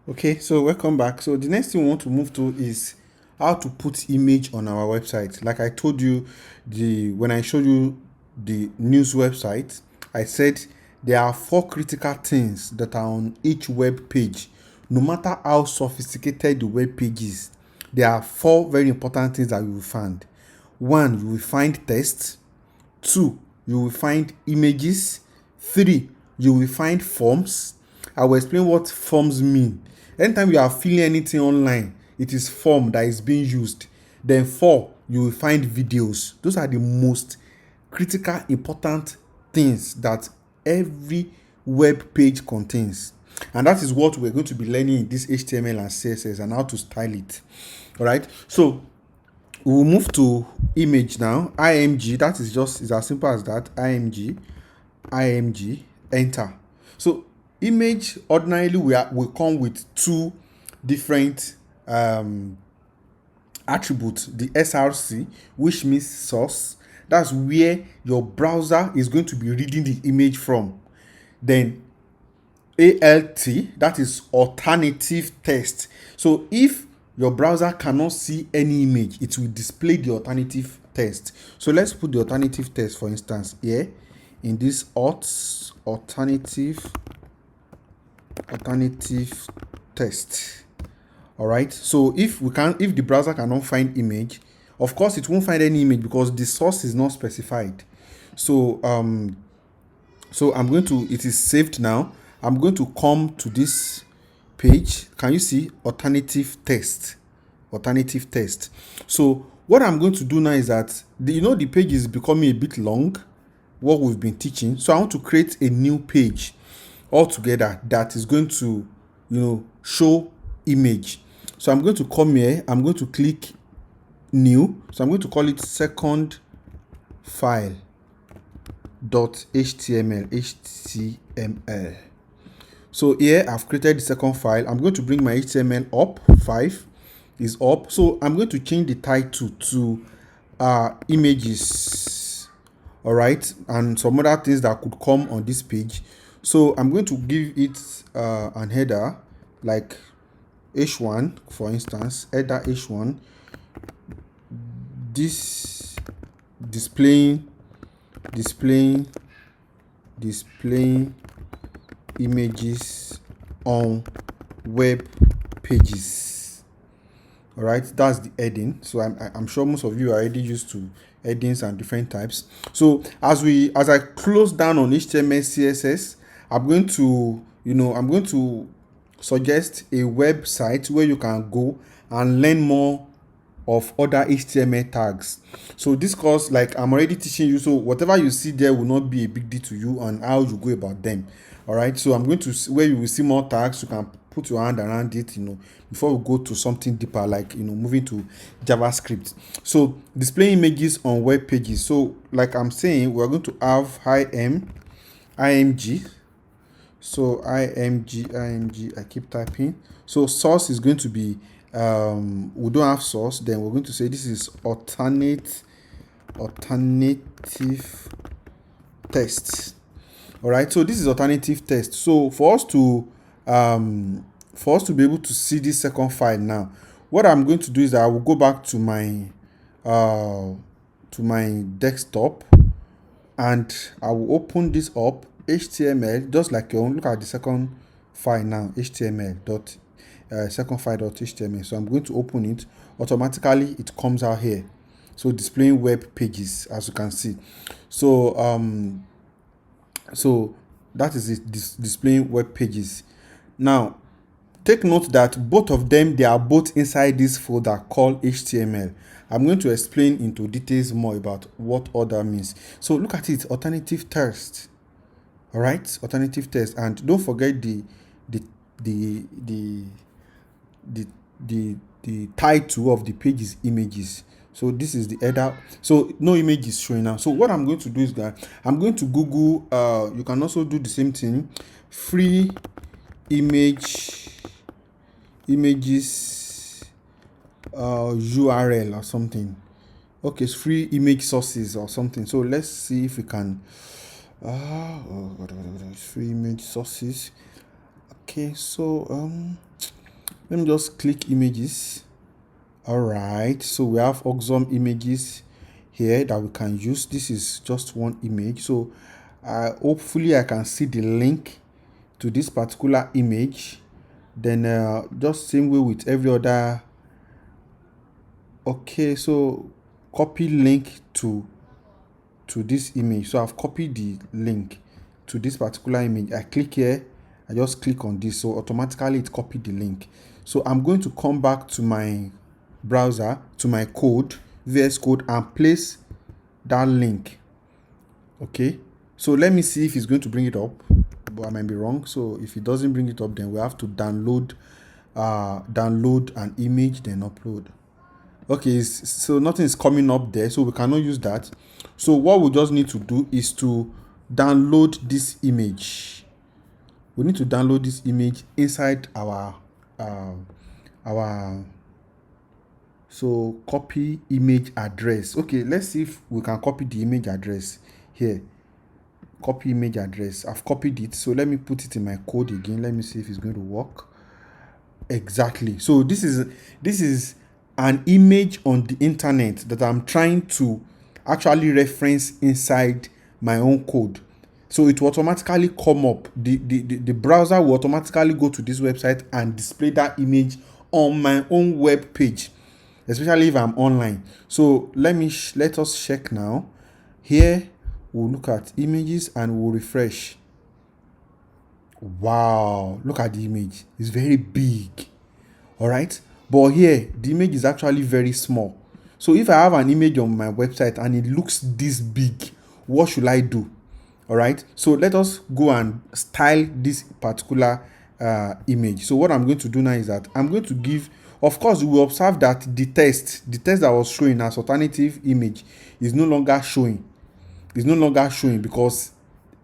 Okay, so welcome back. So the next thing we want to move to is how to put image on our website. Like I told you, when I showed you the news website, I said there are 4 critical things that are on each web page. No matter how sophisticated the web page is, there are 4 very important things that you will find. 1, you will find text. 2, you will find images. 3, you will find forms. I will explain what forms mean. Anytime you are filling anything online, it is form that is being used. Then 4, you will find videos. Those are the most critical, important things that every web page contains. And that is what we're going to be learning in this HTML and CSS and how to style it. All right. So we'll move to image now. IMG, that is just is as simple as that. IMG, enter. So image ordinarily will come with 2 different attributes. The SRC, which means source, that's where your browser is going to be reading the image from. Then ALT, that is alternative text. So if your browser cannot see any image, it will display the alternative text. So let's put the alternative text, for instance, here in this alternative text. All right. So if the browser cannot find image, of course it won't find any image because the source is not specified. So I'm going to, it is saved now. I'm going to come to this page. Can you see alternative text? So what I'm going to do now is that the page is becoming a bit long, what we've been teaching. So I want to create a new page altogether that is going to show image. So I'm going to come here, I'm going to click new. So I'm going to call it second file .html. So here I've created the second file. I'm going to bring my HTML up. 5 is up. So I'm going to change the title to images. All right, and some other things that could come on this page. So I'm going to give it an header like H1, for instance, header H1. This displaying images on web pages. All right, that's the heading. So I'm sure most of you are already used to headings and different types. So as I close down on HTML CSS, I'm going to suggest a website where you can go and learn more of other HTML tags. So this course, like I'm already teaching you, so whatever you see there will not be a big deal to you and how you go about them. All right, so I'm going to where you will see more tags, you can put your hand around it, before we go to something deeper, like moving to JavaScript. So display images on web pages. So like I'm saying, we're going to have IMG. So IMG, I keep typing. So source is going to be we don't have source, then we're going to say this is alternative text. All right, so this is alternative text. So for us to be able to see this second file now, what I'm going to do is that I will go back to my desktop and I will open this up, HTML, just like your own. Look at the second file now, second file.html. So I'm going to open it. Automatically it comes out here, so displaying web pages, as you can see. So that is it, displaying web pages. Now take note that both of them, they are both inside this folder called HTML. I'm going to explain into details more about what all that means. So look at it, alternative text. All right, alternative text, and don't forget the title of the page is images. So this is the header. So no image is showing now. So what I'm going to do is that I'm going to Google. You can also do the same thing. Free images URL or something. Okay, it's free image sources or something. So let's see if we can. Free image sources. Okay, so Let me just click images. All right, so we have Awesome images here that we can use. This is just one image, so hopefully I can see the link to this particular image. Then just same way with every other. Okay, so copy link to this image. So I've copied the link to this particular image. I click here, I just click on this, so automatically it copied the link. So I'm going to come back to my browser, to my code, VS Code, and place that link. Okay, so let me see if it's going to bring it up, but I might be wrong. So if it doesn't bring it up, then we have to download an image, then upload. Okay, so nothing is coming up there, so we cannot use that. So what we just need to do is to download this image. We need to download this image inside our so copy image address. Okay, let's see if we can copy the image address here. Copy image address. I've copied it, so let me put it in my code again. Let me see if it's going to work. Exactly. So this is an image on the internet that I'm trying to actually reference inside my own code. So it will automatically come up. The browser will automatically go to this website and display that image on my own web page, especially if I'm online. So let us check now. Here we'll look at images and we'll refresh. Wow, look at the image. It's very big. All right, but here the image is actually very small. So if I have an image on my website and it looks this big, what should I do? All right, so let us go and style this particular image. So what I'm going to do now is that I'm going to give, of course, we will observe that the text that was showing as alternative image is no longer showing. It's no longer showing because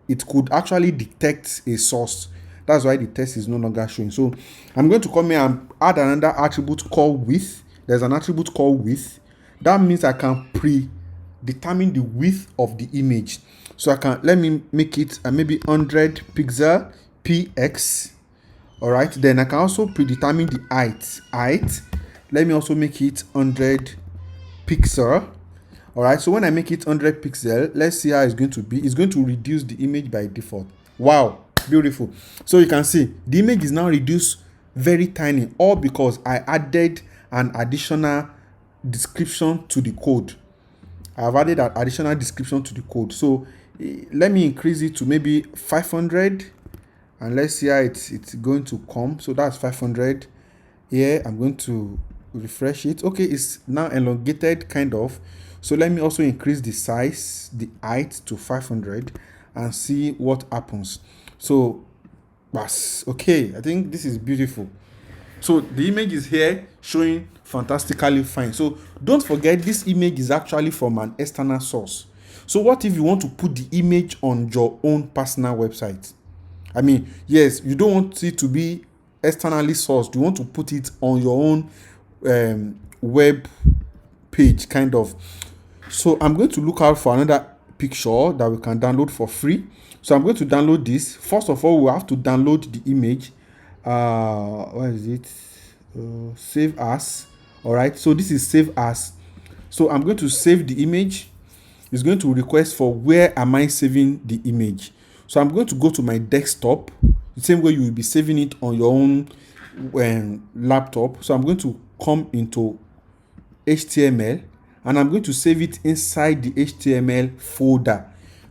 it could actually detect a source. That's why the text is no longer showing. So I'm going to come here and add another attribute called width. There's an attribute called width. That means I can predetermine the width of the image. So I can, let me make it maybe 100 pixel px. All right, then I can also predetermine the height. Let me also make it 100 pixel. All right, so when I make it 100 pixel, let's see how it's going to be. It's going to reduce the image by default. Wow, beautiful. So you can see the image is now reduced very tiny, all because I added an additional description to the code. I have added an additional description to the code. So let me increase it to maybe 500, and let's see how it's going to come. So that's 500. Here I'm going to refresh it. Okay, it's now elongated kind of. So let me also increase the size, the height to 500 and see what happens. So okay, I think this is beautiful. So the image is here showing fantastically fine. So don't forget, this image is actually from an external source. So what if you want to put the image on your own personal website? I mean, yes, you don't want it to be externally sourced. You want to put it on your own web page kind of. So I'm going to look out for another picture that we can download for free. So I'm going to download this. First of all, we have to download the image. Where is it? Save as. All right, so this is save as. So I'm going to save the image. It's going to request for where am I saving the image. So I'm going to go to my desktop, the same way you will be saving it on your own laptop. So I'm going to come into HTML, and I'm going to save it inside the HTML folder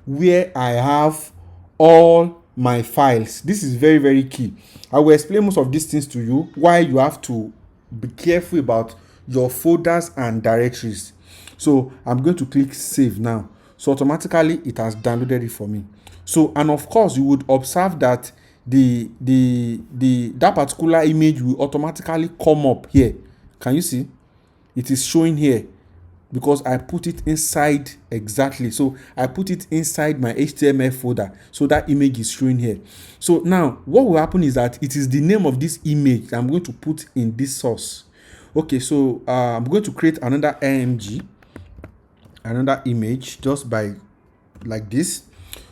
where I have all my files. This is very, very key. I will explain most of these things to you, why you have to be careful about your folders and directories. So I'm going to click save now. So automatically it has downloaded it for me. So, and of course you would observe that that particular image will automatically come up here. Can you see? It is showing here because I put it inside exactly. So I put it inside my HTML folder. So that image is showing here. So now what will happen is that it is the name of this image I'm going to put in this source. Okay, so I'm going to create another image just by like this.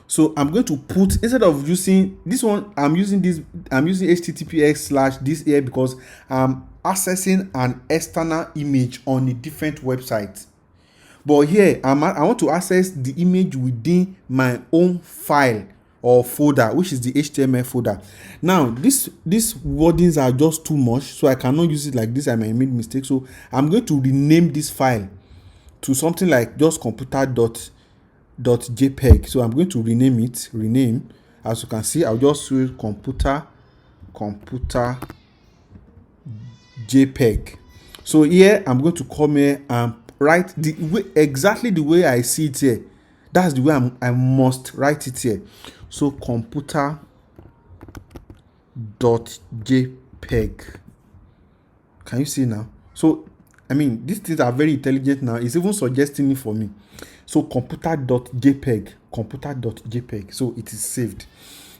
So I'm going to put, instead of using this one, I'm using https slash this here because I'm accessing an external image on a different website. But here I want to access the image within my own file or folder, which is the HTML folder. Now these wordings are just too much, so I cannot use it like this. I might make mistake, so I'm going to rename this file to something like just computer.jpg. So I'm going to rename. As you can see, I'll just use computer jpeg. So here I'm going to come here and write exactly the way I see it here. That's the way I must write it here. So computer.jpg. Can you see now? So I mean, these things are very intelligent now. It's even suggesting it for me. So computer.jpg. So it is saved.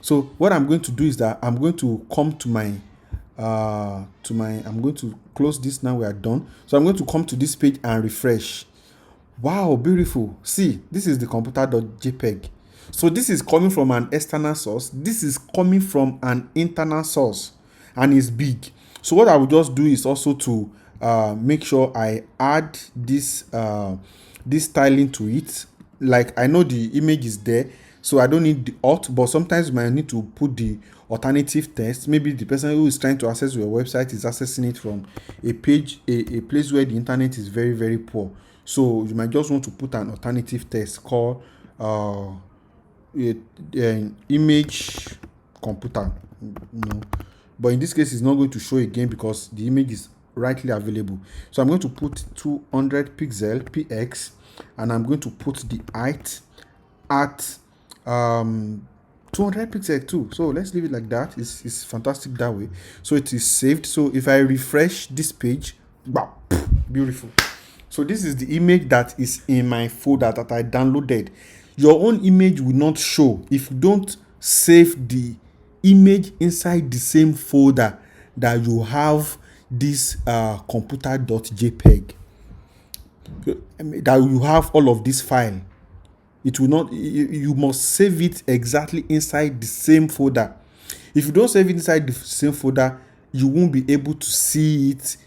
So what I'm going to do is that I'm going to come to my I'm going to close this now. We are done. So I'm going to come to this page and refresh. Wow, beautiful. See, this is the computer.jpg. So this is coming from an external source. This is coming from an internal source, and it's big. So what I will just do is also to make sure I add this styling to it. Like, I know the image is there, so I don't need the alt, but sometimes you might need to put the alternative text. Maybe the person who is trying to access your website is accessing it from a page, a place where the internet is very, very poor. So you might just want to put an alternative text called image computer. But in this case, it's not going to show again because the image is rightly available. So I'm going to put 200 pixel px, and I'm going to put the height at 200 pixel too. So let's leave it like that. It's fantastic that way. So it is saved. So if I refresh this page, wow, beautiful. So this is the image that is in my folder that I downloaded. Your own image will not show if you don't save the image inside the same folder that you have this computer.jpg, that you have all of this file. It will not, you must save it exactly inside the same folder. If you don't save it inside the same folder, you won't be able to see it.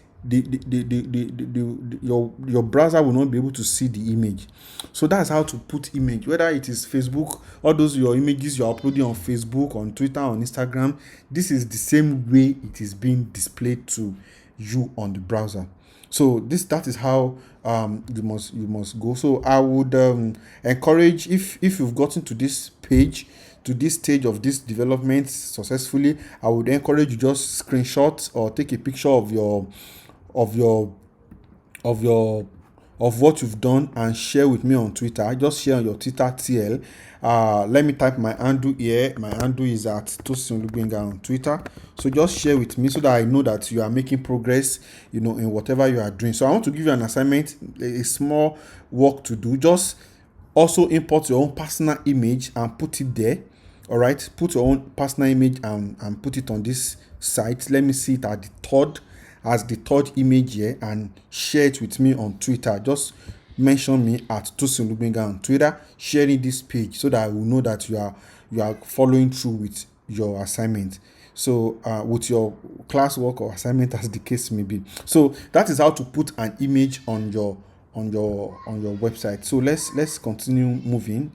Your browser will not be able to see the image. So that's how to put image, whether it is Facebook, all those your images you're uploading on Facebook, on Twitter, on Instagram. This is the same way it is being displayed to you on the browser. So that is how you must go. So I would encourage, if you've gotten to this page, to this stage of this development successfully, I would encourage you just screenshot or take a picture of what you've done and share with me on Twitter. Just share on your Twitter TL. Let me type my handle here. My handle is at Tosin Olugbenga on Twitter. So just share with me so that I know that you are making progress, in whatever you are doing. So I want to give you an assignment, a small work to do. Just also import your own personal image and put it there. All right, put your own personal image and put it on this site. Let me see it at the third image here, and share it with me on Twitter. Just mention me at Tosin Olugbenga on Twitter, sharing this page so that I will know that you are following through with your assignment. So with your classwork or assignment, as the case may be. So that is how to put an image on your website. So let's continue moving.